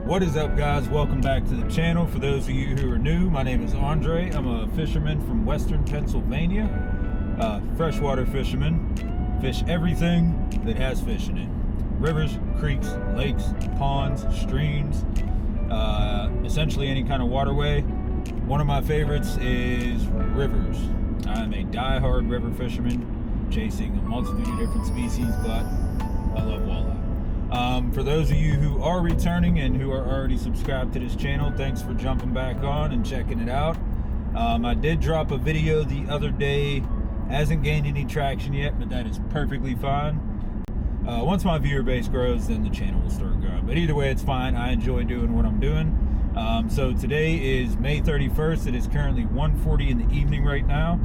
What is up, guys? Welcome back to the channel. For those of you who are new, my name is Andre. I'm a fisherman from western Pennsylvania. Freshwater fisherman. Fish everything that has fish in it. Rivers, creeks, lakes, ponds, streams, essentially any kind of waterway. One of my favorites is rivers. I'm a die-hard river fisherman, chasing a multitude of different species, but I love walleye. For those of you who are returning and who are already subscribed to this channel, thanks for jumping back on and checking it out. I did drop a video the other day. Hasn't gained any traction yet, but that is perfectly fine. Once my viewer base grows, then the channel will start growing. But either way, it's fine. I enjoy doing what I'm doing. So today is May 31st. It is currently 1:40 in the evening right now.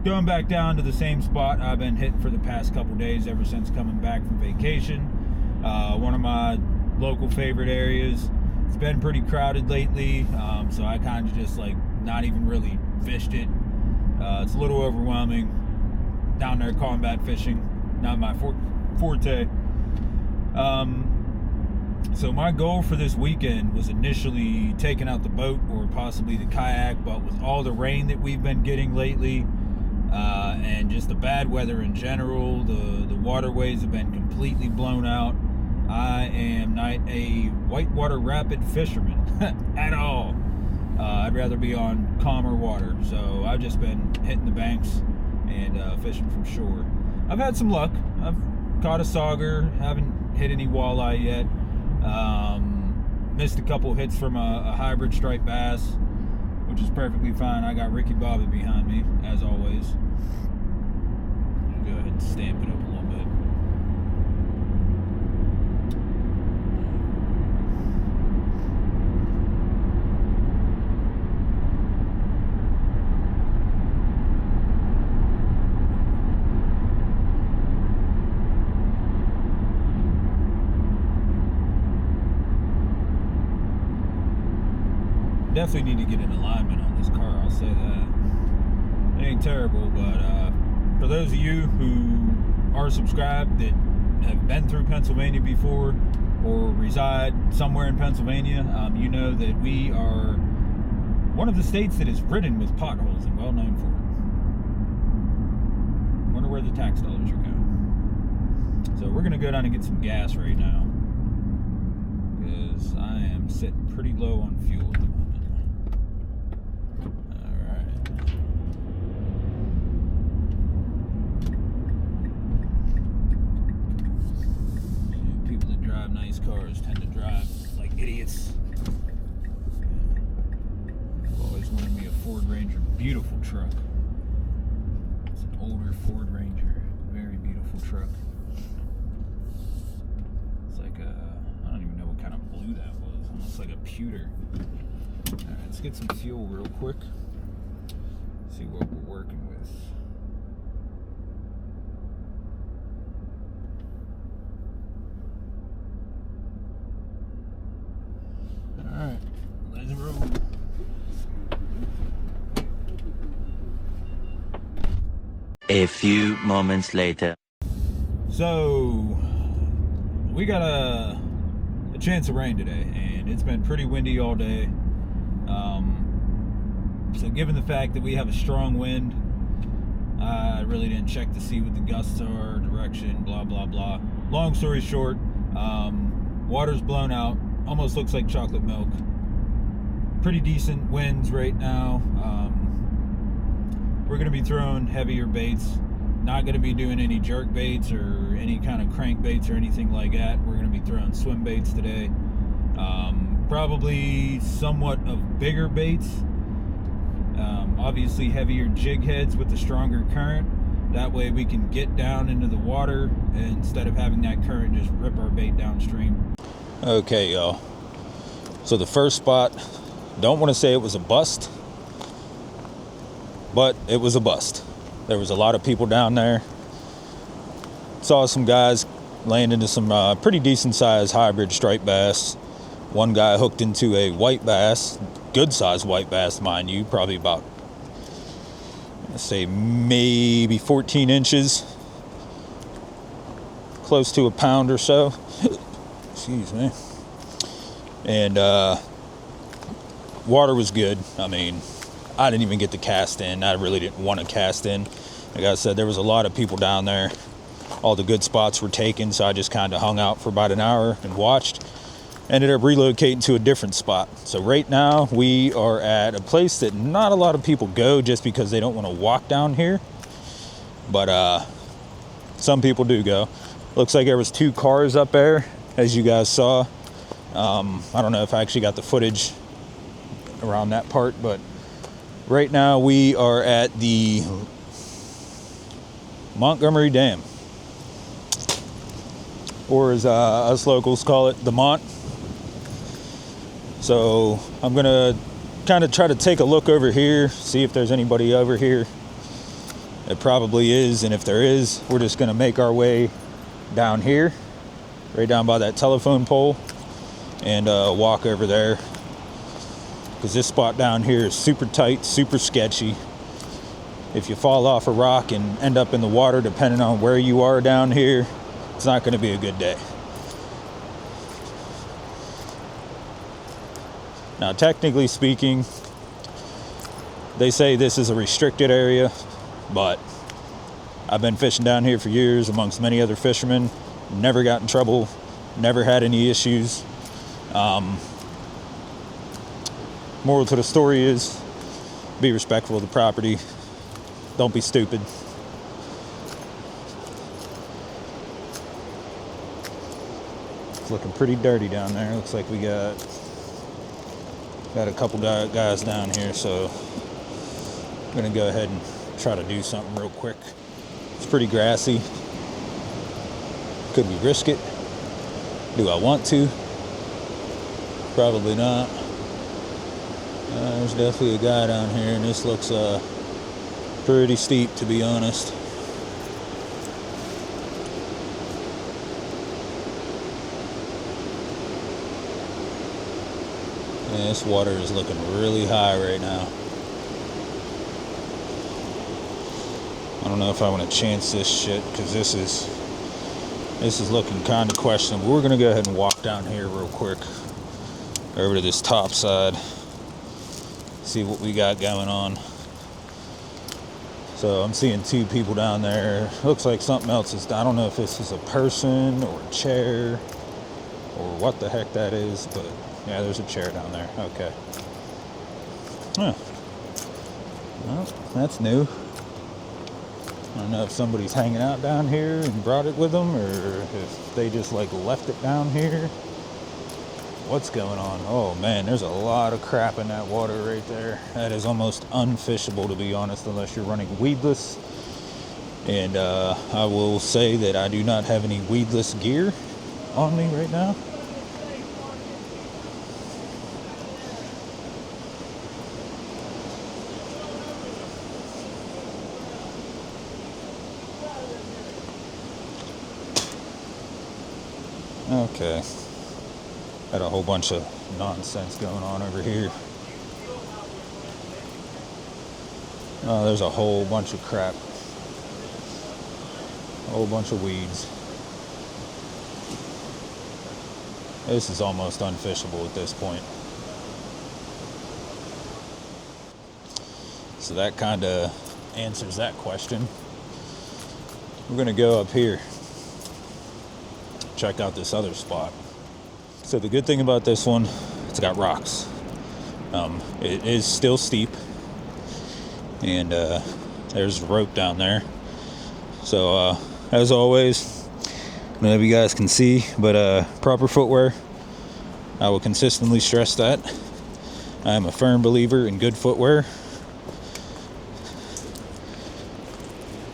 Going back down to the same spot I've been hitting for the past couple days ever since coming back from vacation. One of my local favorite areas. It's been pretty crowded lately, so I kind of just like not even really fished it. It's a little overwhelming. Down there combat fishing, not my forte. So my goal for this weekend was initially taking out the boat or possibly the kayak, but with all the rain that we've been getting lately, and just the bad weather in general, the waterways have been completely blown out. I am not a whitewater rapid fisherman at all. I'd rather be on calmer water, so I've just been hitting the banks and fishing from shore. I've had some luck. I've caught a sauger, haven't hit any walleye yet. Missed a couple hits from a hybrid striped bass, which is perfectly fine. I got Ricky Bobby behind me, as always. Go ahead and stamp it up a little bit. Definitely need to get an alignment on this car, I'll say that. It ain't terrible, but for those of you who are subscribed that have been through Pennsylvania before or reside somewhere in Pennsylvania, you know that we are one of the states that is ridden with potholes and well known for it. Wonder where the tax dollars are going. So we're gonna go down and get some gas right now, because I am sitting pretty low on fuel at the moment. Nice cars tend to drive like idiots. I've always wanted me a Ford Ranger. Beautiful truck. It's an older Ford Ranger. Very beautiful truck. It's like I don't even know what kind of blue that was. Almost like a pewter. Alright, let's get some fuel real quick. See what we're working with. Alright, let's roll. A few moments later. So, we got a chance of rain today, and it's been pretty windy all day. So given the fact that we have a strong wind, I really didn't check to see what the gusts are, direction, blah, blah, blah. Long story short, water's blown out. Almost looks like chocolate milk. Pretty decent winds right now. We're going to be throwing heavier baits. Not going to be doing any jerk baits or any kind of crank baits or anything like that. We're going to be throwing swim baits today. Probably somewhat of bigger baits. Obviously heavier jig heads with the stronger current. That way we can get down into the water instead of having that current just rip our bait downstream. Okay, y'all. So the first spot, don't want to say it was a bust, but it was a bust. There was a lot of people down there. Saw some guys laying into some pretty decent sized hybrid striped bass. One guy hooked into a white bass, good sized white bass, mind you, probably about, let's say maybe 14 inches, close to a pound or so. Excuse me. And water was good. I mean, I didn't even get to cast in. I really didn't want to cast in. Like I said, there was a lot of people down there. All the good spots were taken, so I just kind of hung out for about an hour and watched. Ended up relocating to a different spot. So right now we are at a place that not a lot of people go just because they don't want to walk down here. But some people do go. Looks like there was 2 cars up there, as you guys saw. I don't know if I actually got the footage around that part, but right now we are at the Montgomery Dam, or as us locals call it, the Mont. So I'm gonna kind of try to take a look over here, see if there's anybody over here. It probably is, and if there is, we're just gonna make our way down here, right down by that telephone pole, and walk over there, because this spot down here is super tight, super sketchy. If you fall off a rock and end up in the water, depending on where you are down here, it's not going to be a good day. Now, technically speaking, they say this is a restricted area, but I've been fishing down here for years amongst many other fishermen. Never got in trouble, never had any issues. Moral to the story is, be respectful of the property. Don't be stupid. It's looking pretty dirty down there. Looks like we got a couple guys down here, so I'm gonna go ahead and try to do something real quick. It's pretty grassy. Could we risk it? Do I want to? Probably not. There's definitely a guy down here, and this looks pretty steep, to be honest. Yeah, this water is looking really high right now. I don't know if I want to chance this shit, because this is looking kind of questionable. We're gonna go ahead and walk down here real quick over to this top side, see what we got going on. So I'm seeing 2 people down there. Looks like something else is, I don't know if this is a person or a chair or what the heck that is, but yeah, there's a chair down there. Okay. Huh. Well, that's new. I don't know if somebody's hanging out down here and brought it with them, or if they just like left it down here. What's going on? Oh man, there's a lot of crap in that water right there. That is almost unfishable, to be honest, unless you're running weedless. And I will say that I do not have any weedless gear on me right now. Okay. Got a whole bunch of nonsense going on over here. Oh, there's a whole bunch of crap. A whole bunch of weeds. This is almost unfishable at this point. So that kind of answers that question. We're gonna go up here, check out this other spot. So the good thing about this one, it's got rocks. It is still steep, and there's the rope down there. So as always, I don't know if you guys can see, but proper footwear. I will consistently stress that. I am a firm believer in good footwear.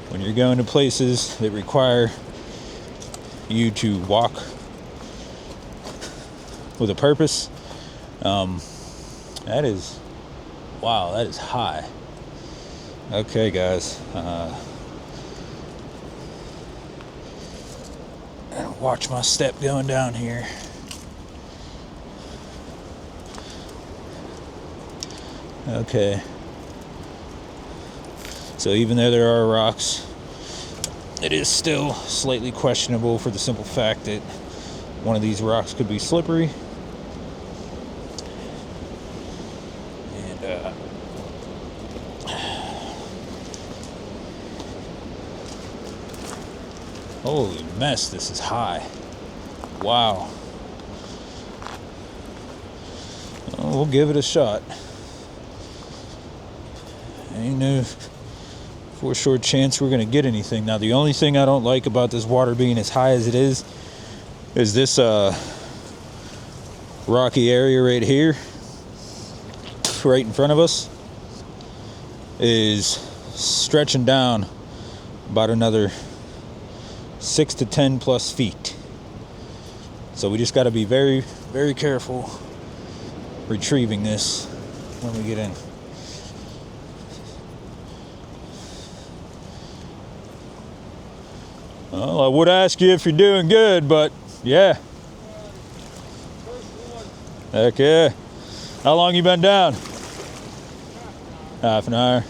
When you're going to places that require you to walk with a purpose, that is, wow, that is high. Okay, guys, watch my step going down here. Okay, so even though there are rocks, it is still slightly questionable, for the simple fact that one of these rocks could be slippery. Holy mess, this is high. Wow. Well, we'll give it a shot. Ain't no for sure chance we're gonna get anything. Now, the only thing I don't like about this water being as high as it is this rocky area right here, right in front of us, is stretching down about another 6 to 10 plus feet. So we just got to be very, very careful retrieving this when we get in. Well, I would ask you if you're doing good, but yeah. Heck yeah. How long you been down? Half an hour.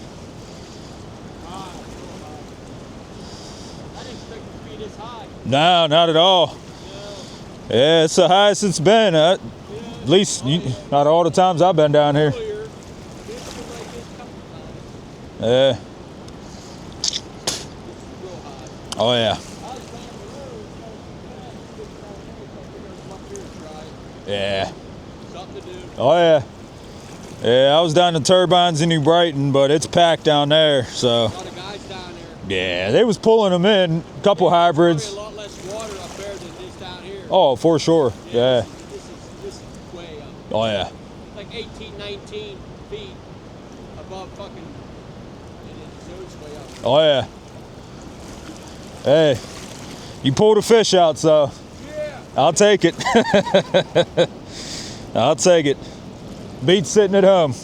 I didn't expect it to be this high. No, not at all. Yeah, it's the highest it's been. At least not all the times I've been down here. Yeah. Oh yeah. Yeah. Oh yeah. Yeah, I was down to Turbines in New Brighton, but it's packed down there. So. A lot of guys down there. Yeah, they was pulling them in. A couple hybrids. Probably a lot less water up there than this down here. Oh, for sure. Yeah. This is way up. Oh yeah. Like 18, 19 feet above fucking. And it goes way up. Oh yeah. Hey, you pulled a fish out, so Yeah. I'll take it. I'll take it. Beats sitting at home.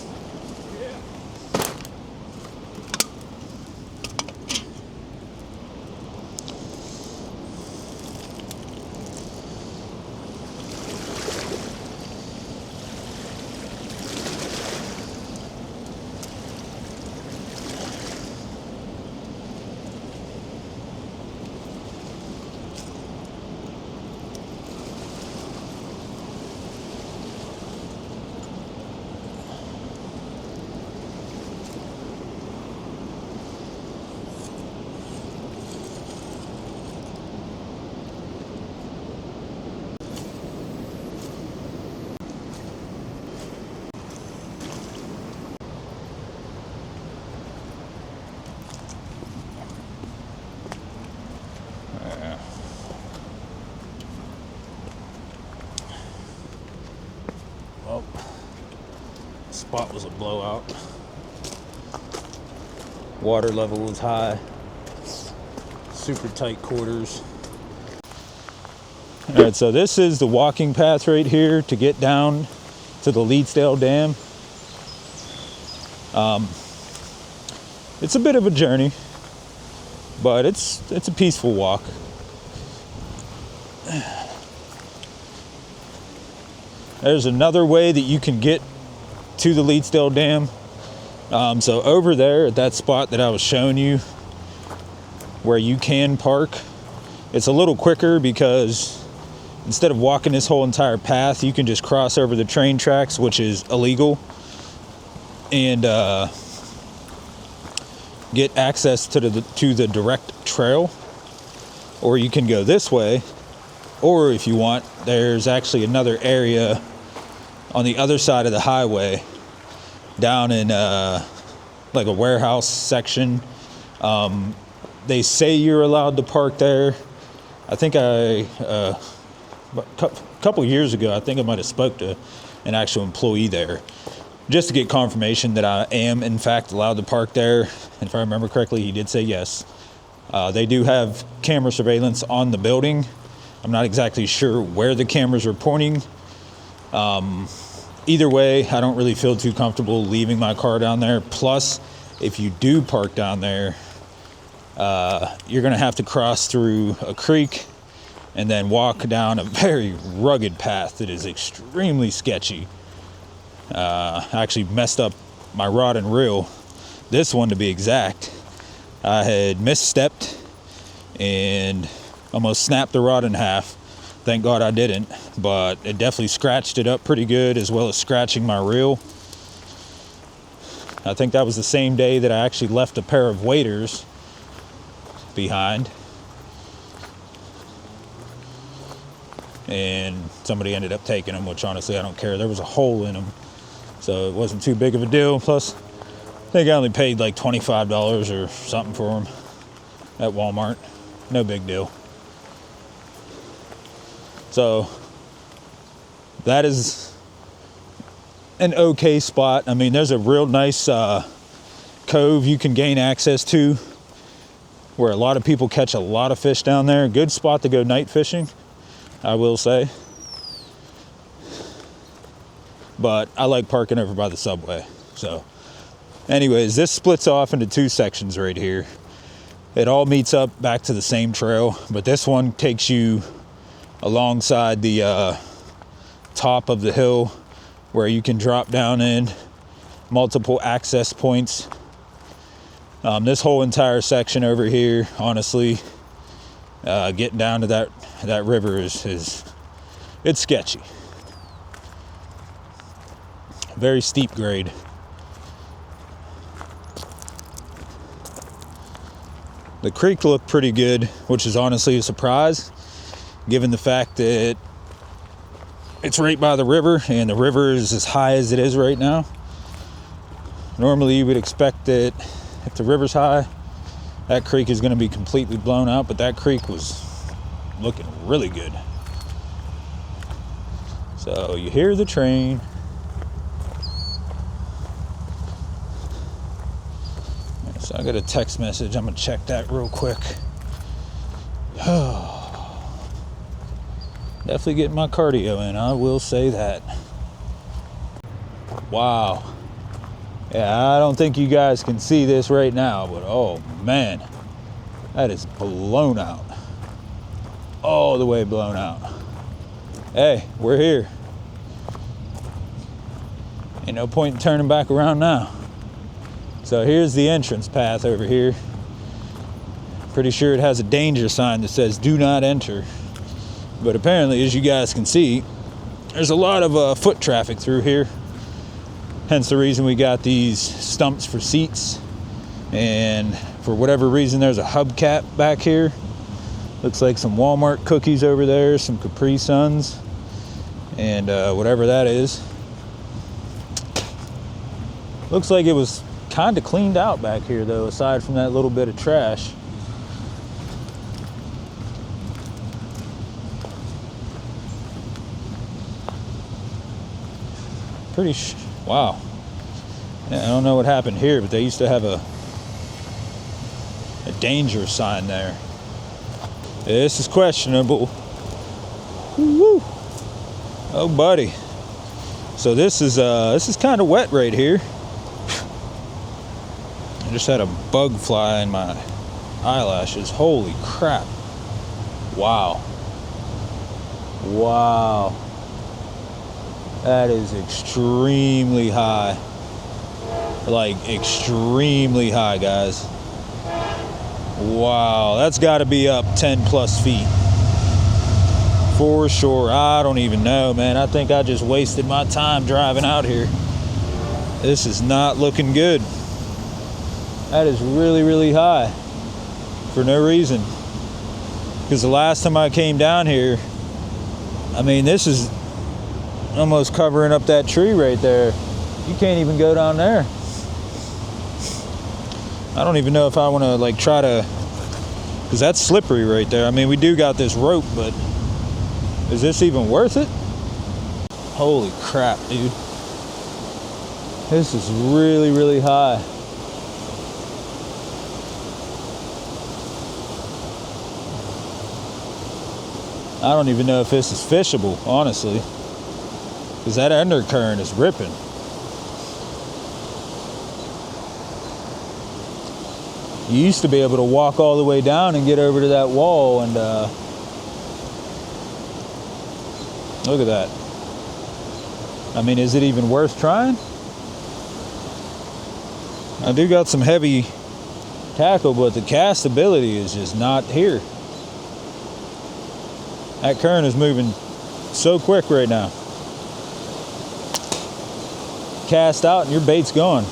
Well, spot was a blowout. Water level was high. Super tight quarters. All right, so this is the walking path right here to get down to the Leedsdale Dam. It's a bit of a journey, but it's a peaceful walk. There's another way that you can get to the Leedsdale Dam. So over there at that spot that I was showing you where you can park, it's a little quicker because instead of walking this whole entire path, you can just cross over the train tracks, which is illegal, and get access to the direct trail. Or you can go this way, or if you want, there's actually another area on the other side of the highway down in like a warehouse section. They say you're allowed to park there. I think a couple years ago, I think I might have spoke to an actual employee there just to get confirmation that I am in fact allowed to park there. And if I remember correctly, he did say yes. They do have camera surveillance on the building. I'm not exactly sure where the cameras are pointing. Either way, I don't really feel too comfortable leaving my car down there. Plus, if you do park down there, you're going to have to cross through a creek and then walk down a very rugged path that is extremely sketchy. I actually messed up my rod and reel, this one to be exact. I had misstepped and almost snapped the rod in half. Thank God I didn't, but it definitely scratched it up pretty good, as well as scratching my reel. I think that was the same day that I actually left a pair of waders behind. and somebody ended up taking them, which honestly I don't care. There was a hole in them, so it wasn't too big of a deal. Plus, I think I only paid like $25 or something for them at Walmart. No big deal. So that is an okay spot. I mean, there's a real nice cove you can gain access to where a lot of people catch a lot of fish down there. Good spot to go night fishing, I will say. But I like parking over by the subway. So anyways, this splits off into two sections right here. It all meets up back to the same trail, but this one takes you alongside the top of the hill where you can drop down in, multiple access points. This whole entire section over here, honestly, getting down to that river is it's sketchy. Very steep grade. The creek looked pretty good, which is honestly a surprise, given the fact that it's right by the river, and the river is as high as it is right now. Normally you would expect that if the river's high, that creek is going to be completely blown out, but that creek was looking really good. So you hear the train. So I got a text message. I'm going to check that real quick. Definitely getting my cardio in, I will say that. Wow. Yeah, I don't think you guys can see this right now, but oh man, that is blown out. All the way blown out. Hey, we're here. Ain't no point in turning back around now. So here's the entrance path over here. Pretty sure it has a danger sign that says do not enter. But apparently, as you guys can see, there's a lot of foot traffic through here. Hence the reason we got these stumps for seats. And for whatever reason, there's a hubcap back here. Looks like some Walmart cookies over there, some Capri Suns, and whatever that is. Looks like it was kind of cleaned out back here though, aside from that little bit of trash. Wow. Yeah, I don't know what happened here, but they used to have a danger sign there. This is questionable. Woo! Oh, buddy. So this is kind of wet right here. I just had a bug fly in my eyelashes. Holy crap. Wow. Wow. That is extremely high. Like, extremely high, guys. Wow, that's got to be up 10 plus feet. For sure. I don't even know, man. I think I just wasted my time driving out here. This is not looking good. That is really, really high. For no reason. Because the last time I came down here, I mean, this is almost covering up that tree right there. You can't even go down there. I don't even know if I want to like try to, because that's slippery right there. I mean, we do got this rope, but is this even worth it? Holy crap, dude. This is really, really high. I don't even know if this is fishable, honestly. Because that undercurrent is ripping. You used to be able to walk all the way down and get over to that wall and look at that. I mean, is it even worth trying? I do got some heavy tackle, but the castability is just not here. That current is moving so quick right now. Cast out and your bait's gone.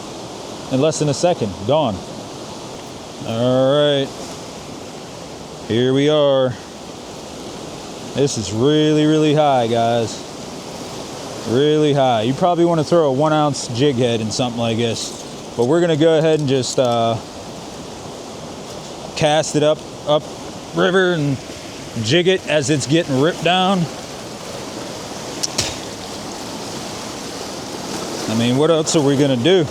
In less than a second, gone. All right, here we are. This is really, really high, guys. Really high. You probably want to throw a 1 ounce jig head in something like this. But we're gonna go ahead and just cast it up river and jig it as it's getting ripped down. I mean, what else are we gonna do?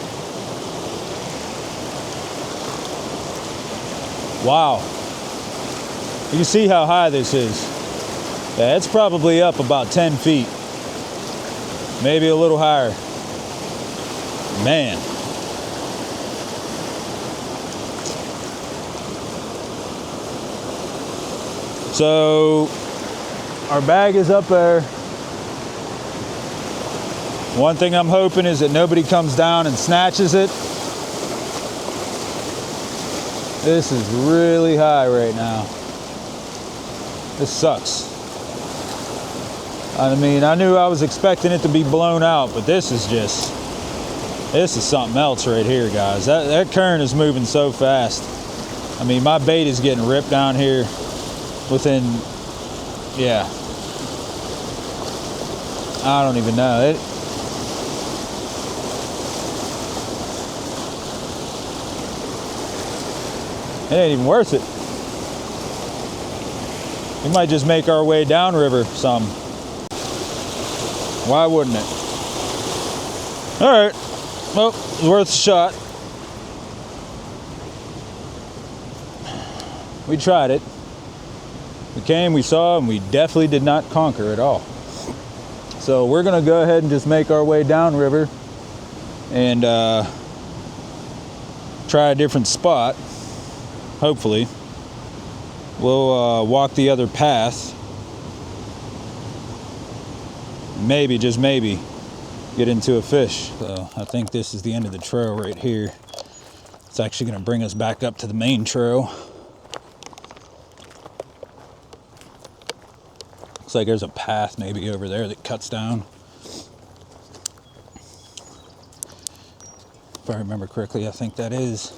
Wow. You can see how high this is. Yeah, it's probably up about 10 feet. Maybe a little higher. Man. So, our bag is up there. One thing I'm hoping is that nobody comes down and snatches it. This is really high right now. This sucks. I mean, I knew I was expecting it to be blown out, but this is something else right here, guys. That current is moving so fast. I mean, my bait is getting ripped down here within, yeah. I don't even know. It ain't even worth it. We might just make our way downriver some. Why wouldn't it? All right. Well, it's worth a shot. We tried it. We came, we saw, and we definitely did not conquer at all. So we're gonna go ahead and just make our way downriver and try a different spot. Hopefully. We'll walk the other path. Maybe, just maybe, get into a fish. So I think this is the end of the trail right here. It's actually gonna bring us back up to the main trail. Looks like there's a path maybe over there that cuts down. If I remember correctly, I think that is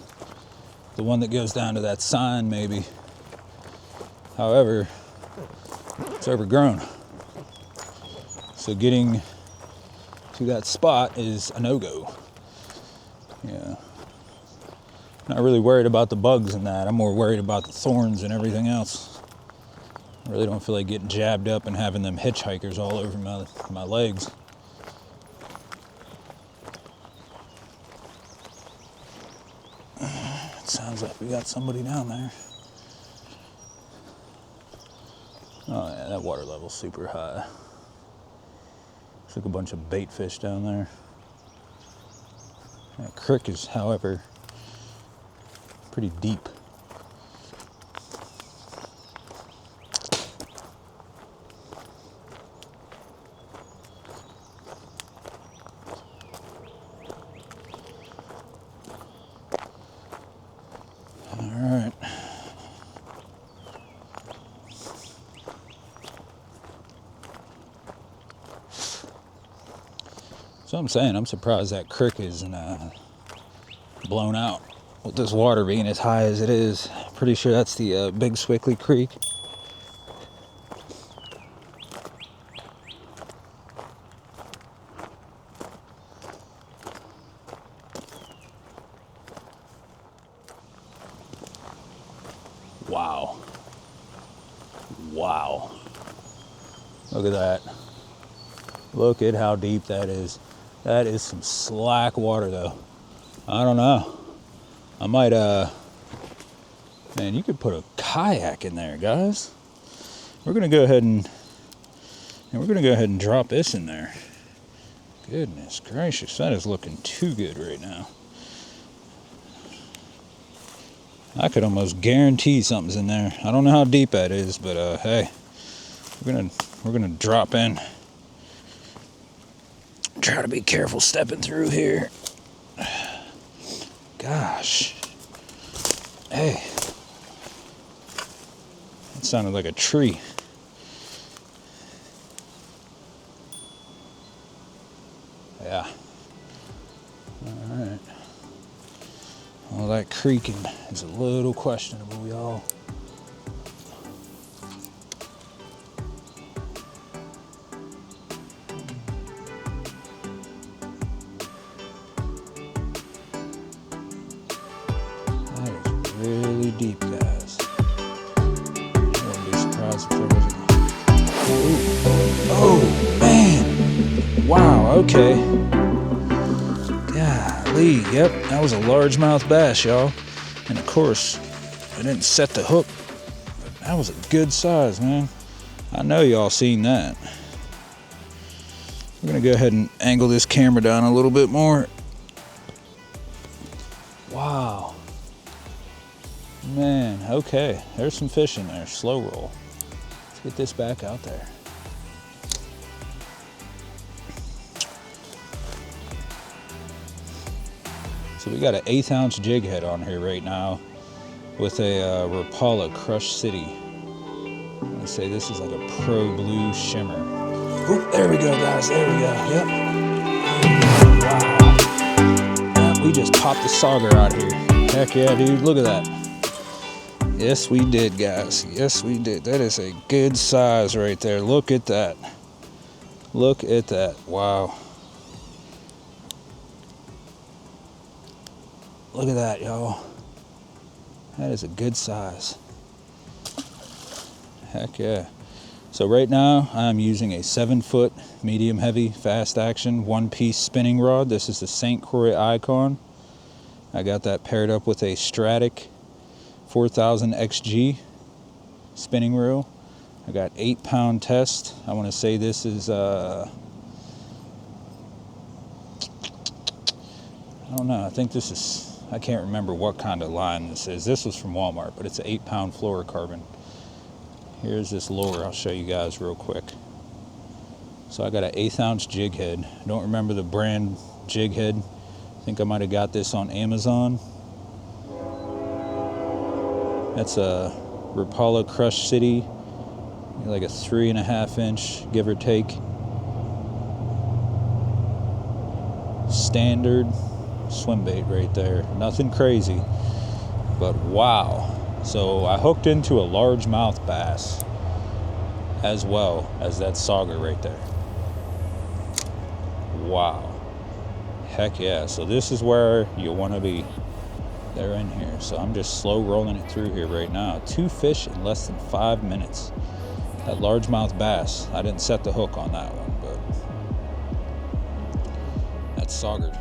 the one that goes down to that sign maybe. However, it's overgrown. So getting to that spot is a no-go. Yeah. Not really worried about the bugs and that. I'm more worried about the thorns and everything else. I really don't feel like getting jabbed up and having them hitchhikers all over my legs. It sounds like we got somebody down there. Oh yeah, that water level's super high. Looks like a bunch of bait fish down there. That creek is, however, pretty deep. So I'm saying, I'm surprised that creek isn't blown out with this water being as high as it is. Pretty sure that's the Big Swickley Creek. Wow. Wow. Look at that. Look at how deep that is. That is some slack water though. I don't know. I might, man, you could put a kayak in there, guys. We're gonna go ahead and drop this in there. Goodness gracious, that is looking too good right now. I could almost guarantee something's in there. I don't know how deep that is, but hey, we're gonna drop in. Try to be careful stepping through here. Gosh. Hey. That sounded like a tree. Yeah. Alright. Well, that creaking is a little questionable, y'all. Wow, okay. Golly, yep, that was a largemouth bass, y'all. And of course, I didn't set the hook, but that was a good size, man. I know y'all seen that. We're gonna go ahead and angle this camera down a little bit more. Wow. Man, okay, there's some fish in there, slow roll. Let's get this back out there. So we got an 1/8 ounce jig head on here right now with a Rapala Crush City. I'm gonna say this is like a Pro Blue Shimmer. Oop, there we go, guys, there we go, yep. Wow. Yep, we just popped the sauger out here. Heck yeah, dude, look at that. Yes, we did, guys. Yes, we did. That is a good size right there. Look at that. Look at that. Wow. Look at that, y'all. That is a good size. Heck yeah. So right now, I'm using a 7-foot medium heavy fast action 1-piece spinning rod. This is the St.Croix Icon. I got that paired up with a Stratic 4000 XG spinning reel. I got 8-pound test. I want to say this is I don't know, I think this is, I can't remember what kind of line this is. This was from Walmart, but it's an 8-pound fluorocarbon. Here's this lure, I'll show you guys real quick. So I got an 1/8 ounce jig head. I don't remember the brand jig head. I think I might have got this on Amazon. That's a Rapala Crush City, like a 3.5 inch, give or take. Standard swim bait right there. Nothing crazy, but wow. So I hooked into a largemouth bass as well as that sauger right there. Wow. Heck yeah. So this is where you want to be. They're in here. So I'm just slow rolling it through here right now. 2 fish in less than 5 minutes. That largemouth bass, I didn't set the hook on that one, but that's saugered.